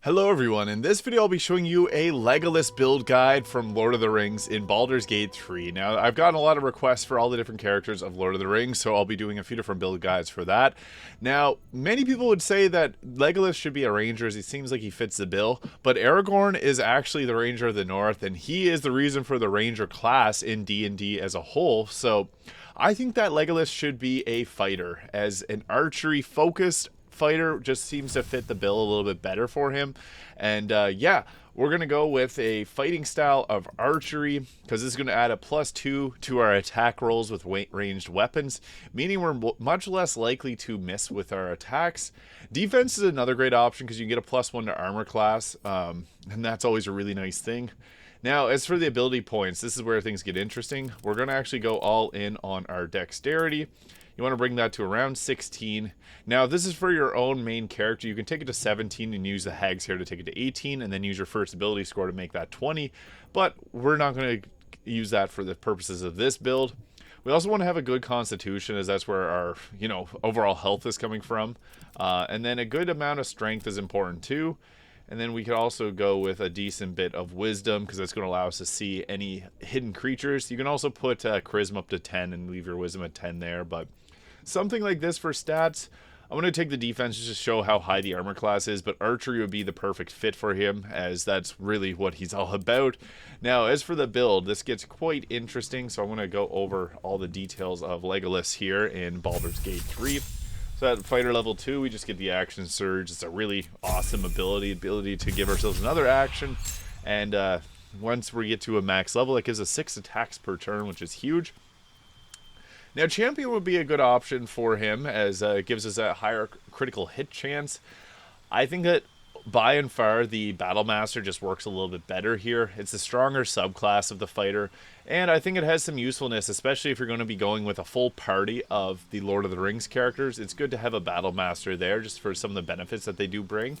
Hello everyone, in this video I'll be showing you a Legolas build guide from Lord of the Rings in Baldur's Gate 3. Now, I've gotten a lot of requests for all the different characters of Lord of the Rings, so I'll be doing a few different build guides for that. Now, many people would say that Legolas should be a ranger as he seems like he fits the bill, but Aragorn is actually the Ranger of the North, and he is the reason for the Ranger class in D&D as a whole, so I think that Legolas should be a fighter, as an archery-focused fighter just seems to fit the bill a little bit better for him. And yeah, we're gonna go with a fighting style of archery because this is going to add a +2 to our attack rolls with ranged weapons, meaning we're much less likely to miss with our attacks. Defense is another great option because you can get a +1 to armor class, and that's always a really nice thing. Now, as for the ability points, this is where things get interesting. We're going to actually go all in on our dexterity. You want to bring that to around 16. Now, this is for your own main character. You can take it to 17 and use the hags here to take it to 18, and then use your first ability score to make that 20. But we're not going to use that for the purposes of this build. We also want to have a good constitution, as that's where our, overall health is coming from. And then a good amount of strength is important too. And then we could also go with a decent bit of wisdom because that's going to allow us to see any hidden creatures. You can also put charisma up to 10 and leave your wisdom at 10 there. But something like this for stats, I'm going to take the defense just to show how high the armor class is. But archery would be the perfect fit for him, as that's really what he's all about. Now, as for the build, this gets quite interesting. So I'm going to go over all the details of Legolas here in Baldur's Gate 3. So at fighter level 2, we just get the action surge. It's a really awesome ability to give ourselves another action. And once we get to a max level, it gives us 6 attacks per turn, which is huge. Now, champion would be a good option for him, as it gives us a higher critical hit chance. I think that by and far, the Battle Master just works a little bit better here. It's a stronger subclass of the fighter, and I think it has some usefulness, especially if you're going to be going with a full party of the Lord of the Rings characters. It's good to have a Battle Master there, just for some of the benefits that they do bring.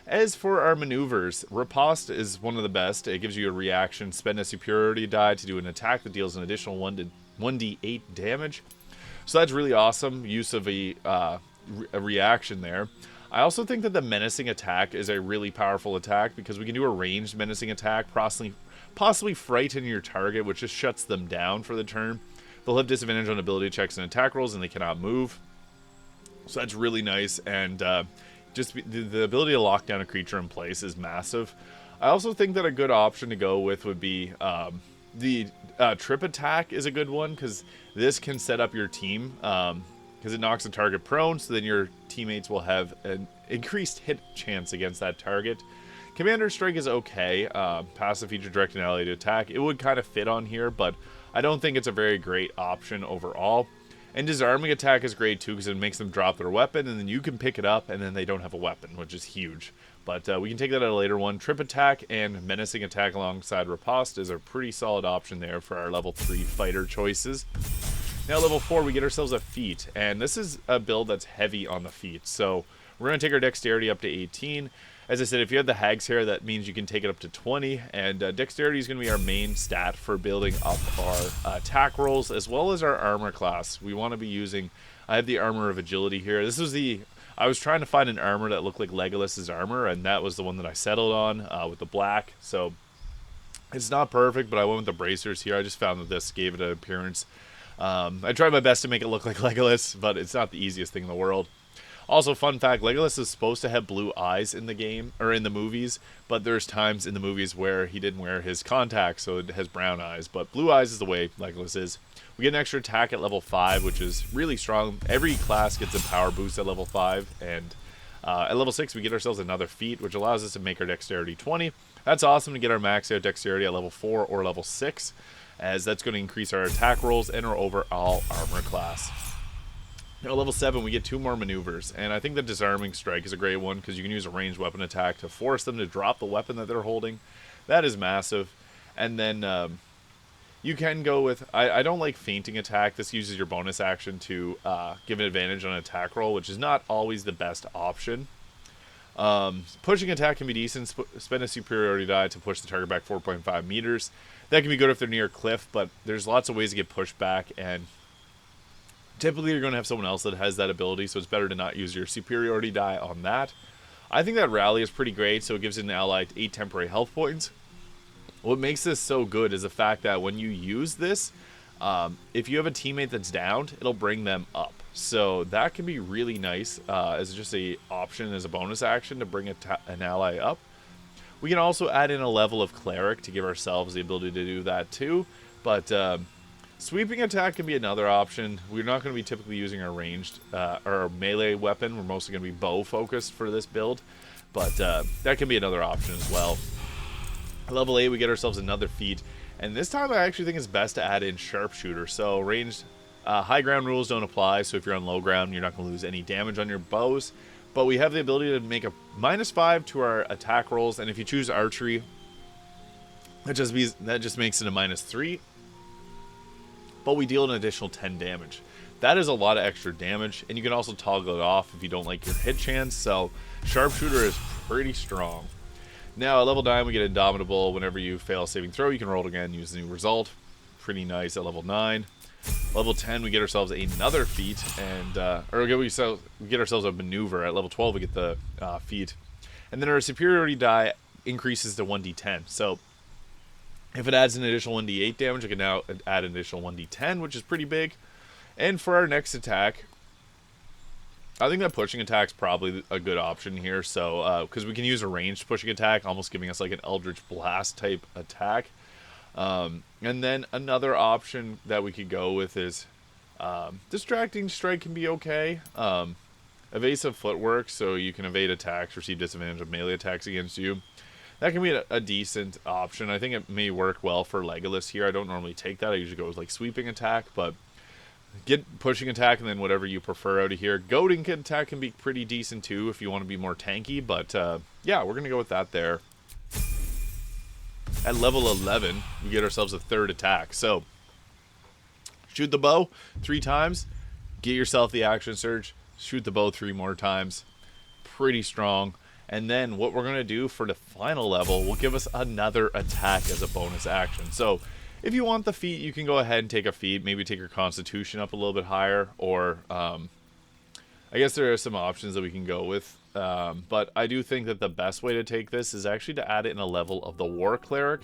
As for our maneuvers, Riposte is one of the best. It gives you a reaction, spend a superiority die to do an attack that deals an additional 1d8 damage. So that's really awesome use of a reaction there. I also think that the menacing attack is a really powerful attack because we can do a ranged menacing attack, possibly frighten your target, which just shuts them down for the turn. They'll have disadvantage on ability checks and attack rolls, and they cannot move. So that's really nice, and just the ability to lock down a creature in place is massive. I also think that a good option to go with would be the trip attack is a good one, because this can set up your team, because it knocks a target prone, so then your teammates will have an increased hit chance against that target. Commander Strike is okay. Passive feature direct an ally to attack. It would kind of fit on here, but I don't think it's a very great option overall. And Disarming Attack is great too, because it makes them drop their weapon, and then you can pick it up, and then they don't have a weapon, which is huge. But we can take that at a later one. Trip Attack and Menacing Attack alongside Riposte is a pretty solid option there for our level 3 fighter choices. Now, level 4, we get ourselves a feat, and this is a build that's heavy on the feat. So we're going to take our dexterity up to 18. As I said, if you have the hags here, that means you can take it up to 20, and dexterity is going to be our main stat for building up our attack rolls, as well as our armor class. We want to be using, I have the Armor of Agility here. I was trying to find an armor that looked like Legolas's armor, and that was the one that I settled on with the black. So it's not perfect, but I went with the bracers here. I just found that this gave it an appearance. I tried my best to make it look like Legolas, but it's not the easiest thing in the world. Also, fun fact, Legolas is supposed to have blue eyes in the game, or in the movies, but there's times in the movies where he didn't wear his contacts, so it has brown eyes. But blue eyes is the way Legolas is. We get an extra attack at level 5, which is really strong. Every class gets a power boost at level 5, and at level 6 we get ourselves another feat, which allows us to make our dexterity 20. That's awesome to get our max out dexterity at level 4 or level 6, as that's going to increase our attack rolls and our overall armor class. Now, level 7, we get 2 more maneuvers, and I think the Disarming Strike is a great one because you can use a ranged weapon attack to force them to drop the weapon that they're holding. That is massive. And then you can go with, I don't like Fainting Attack. This uses your bonus action to give an advantage on an attack roll, which is not always the best option. Pushing Attack can be decent. Spend a superiority die to push the target back 4.5 meters. That can be good if they're near a cliff, but there's lots of ways to get pushed back, and typically you're going to have someone else that has that ability, so it's better to not use your superiority die on that. I think that rally is pretty great, so it gives an ally 8 temporary health points. What makes this so good is the fact that when you use this, if you have a teammate that's downed, it'll bring them up. So that can be really nice as just a option, as a bonus action to bring an ally up. We can also add in a level of cleric to give ourselves the ability to do that too. But sweeping attack can be another option. We're not going to be typically using our ranged or melee weapon. We're mostly going to be bow focused for this build. But that can be another option as well. Level 8, we get ourselves another feat. And this time I actually think it's best to add in sharpshooter. So ranged, high ground rules don't apply. So if you're on low ground, you're not going to lose any damage on your bows. But we have the ability to make a -5 to our attack rolls. And if you choose archery, that just makes it a -3. But we deal an additional 10 damage. That is a lot of extra damage. And you can also toggle it off if you don't like your hit chance. So sharpshooter is pretty strong. Now, at level 9, we get Indomitable. Whenever you fail a saving throw, you can roll it again, use the new result. Pretty nice at level 9. Level 10, we get ourselves another feat, and we get ourselves a maneuver. At level 12, we get the feat. And then our superiority die increases to 1d10. So, if it adds an additional 1d8 damage, it can now add an additional 1d10, which is pretty big. And for our next attack, I think that pushing attack's probably a good option here. So, because we can use a ranged pushing attack, almost giving us like an Eldritch Blast type attack. And then another option that we could go with is Distracting Strike can be okay. Evasive Footwork, so you can evade attacks, receive disadvantage of melee attacks against you. That can be a decent option. I think it may work well for Legolas here. I don't normally take that. I usually go with like Sweeping Attack, but get pushing attack and then whatever you prefer out of here. Goading attack can be pretty decent too if you want to be more tanky, but yeah, we're going to go with that there. At level 11, we get ourselves a third attack. So, shoot the bow 3 times, get yourself the action surge, shoot the bow 3 more times. Pretty strong. And then what we're going to do for the final level will give us another attack as a bonus action. So, if you want the feat, you can go ahead and take a feat. Maybe take your constitution up a little bit higher. Or, I guess there are some options that we can go with. But I do think that the best way to take this is actually to add it in a level of the War Cleric.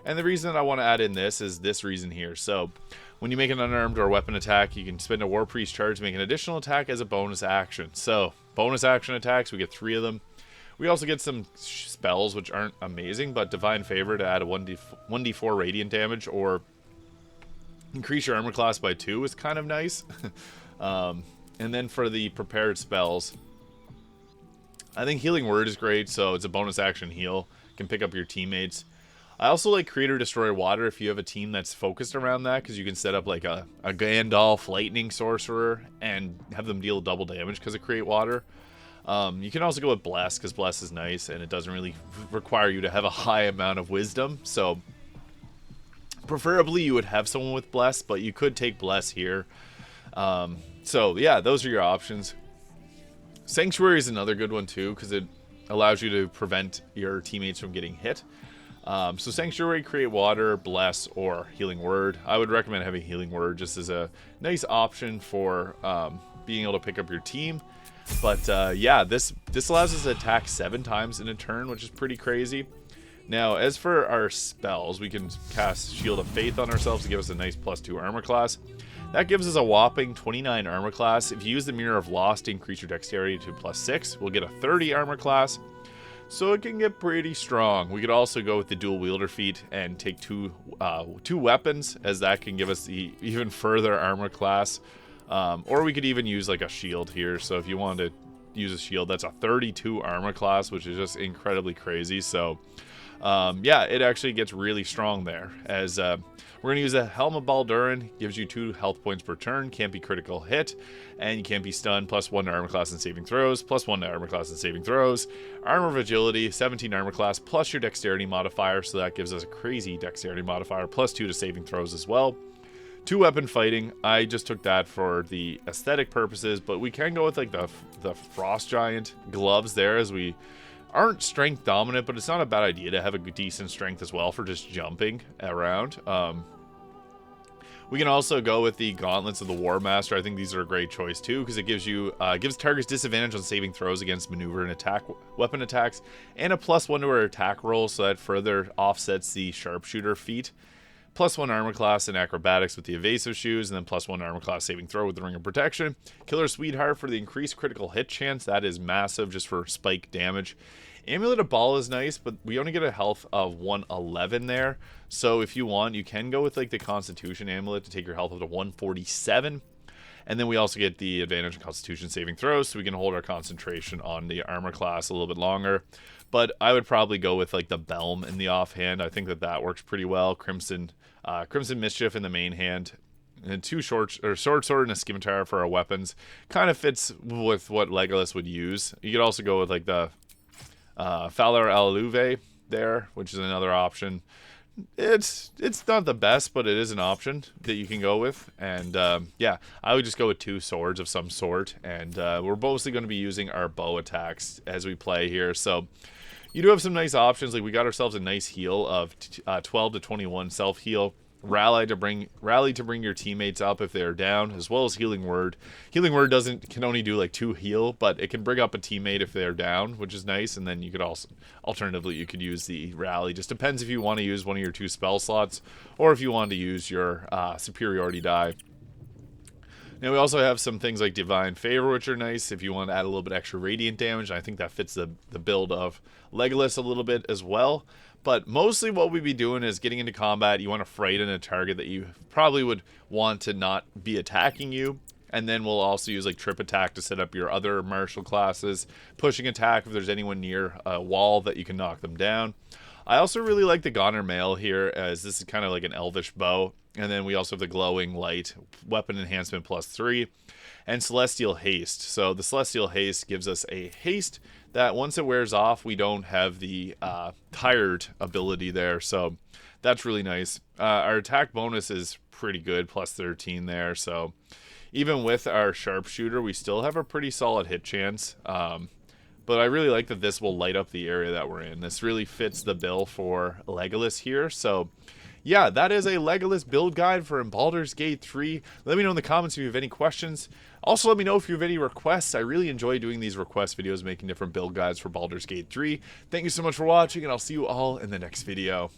And the reason that I want to add in this is this reason here. So, when you make an unarmed or weapon attack, you can spend a War Priest charge to make an additional attack as a bonus action. So, bonus action attacks, we get 3 of them. We also get some spells, which aren't amazing, but Divine Favor to add a 1d4 radiant damage, or increase your armor class by 2 is kind of nice. And then for the prepared spells, I think Healing Word is great, so it's a bonus action heal. You can pick up your teammates. I also like Create or Destroy Water if you have a team that's focused around that, because you can set up like a Gandalf Lightning Sorcerer and have them deal double damage because of Create Water. You can also go with Bless, because Bless is nice, and it doesn't really require you to have a high amount of wisdom. So, preferably you would have someone with Bless, but you could take Bless here. So, yeah, those are your options. Sanctuary is another good one, too, because it allows you to prevent your teammates from getting hit. So, Sanctuary, Create Water, Bless, or Healing Word. I would recommend having Healing Word just as a nice option for being able to pick up your team. But yeah, this allows us to attack 7 times in a turn, which is pretty crazy. Now, as for our spells, we can cast Shield of Faith on ourselves to give us a nice +2 armor class. That gives us a whopping 29 armor class. If you use the Mirror of Loss to increase your dexterity to +6, we'll get a 30 armor class. So it can get pretty strong. We could also go with the dual wielder feat and take two weapons, as that can give us the even further armor class. Or we could even use like a shield here. So if you wanted to use a shield, that's a 32 armor class, which is just incredibly crazy. So yeah, it actually gets really strong there. As we're going to use a Helm of Baldur, gives you 2 health points per turn, can't be critical hit, and you can't be stunned, +1 to armor class and saving throws, +1 to armor class and saving throws. Armor of Agility, 17 armor class, plus your dexterity modifier, so that gives us a crazy dexterity modifier, +2 to saving throws as well. 2 weapon fighting, I just took that for the aesthetic purposes, but we can go with like the Frost Giant gloves there, as we aren't strength dominant, but it's not a bad idea to have a decent strength as well for just jumping around. We can also go with the Gauntlets of the War Master. I think these are a great choice too, because it gives targets disadvantage on saving throws against maneuver and weapon attacks, and a +1 to our attack roll, so that further offsets the sharpshooter feat. +1 armor class and acrobatics with the evasive shoes, and then +1 armor class saving throw with the ring of protection. Killer Sweetheart for the increased critical hit chance. That is massive just for spike damage. Amulet of Ball is nice, but we only get a health of 111 there. So if you want, you can go with like the Constitution Amulet to take your health up to 147. And then we also get the advantage in Constitution saving throws, so we can hold our concentration on the armor class a little bit longer. But I would probably go with like the Belm in the offhand. I think that works pretty well. Crimson Mischief in the main hand. And two Sword Sword and a Scimitar for our weapons. Kind of fits with what Legolas would use. You could also go with like the Falar Aluve there, which is another option. It's not the best, but it is an option that you can go with. And yeah, I would just go with 2 swords of some sort. And we're mostly going to be using our bow attacks as we play here. So you do have some nice options. Like we got ourselves a nice heal of 12 to 21 self heal. Rally to bring your teammates up if they're down, as well as Healing Word. Healing Word can only do like 2 heal, but it can bring up a teammate if they're down, which is nice. And then you could also alternatively you could use the Rally. Just depends if you want to use one of your 2 spell slots or if you want to use your superiority die. Now we also have some things like Divine Favor, which are nice if you want to add a little bit extra radiant damage. I think that fits the build of Legolas a little bit as well. But mostly what we'd be doing is getting into combat. You want to frighten a target that you probably would want to not be attacking you. And then we'll also use like Trip Attack to set up your other martial classes. Pushing Attack if there's anyone near a wall that you can knock them down. I also really like the Goner Mail here, as this is kind of like an elvish bow. And then we also have the Glowing Light, Weapon Enhancement +3, and Celestial Haste. So the Celestial Haste gives us a haste that once it wears off, we don't have the tired ability there. So that's really nice. Our attack bonus is pretty good, +13 there. So even with our sharpshooter, we still have a pretty solid hit chance. But I really like that this will light up the area that we're in. This really fits the bill for Legolas here. So yeah, that is a Legolas build guide for Baldur's Gate 3. Let me know in the comments if you have any questions. Also, let me know if you have any requests. I really enjoy doing these request videos, making different build guides for Baldur's Gate 3. Thank you so much for watching, and I'll see you all in the next video.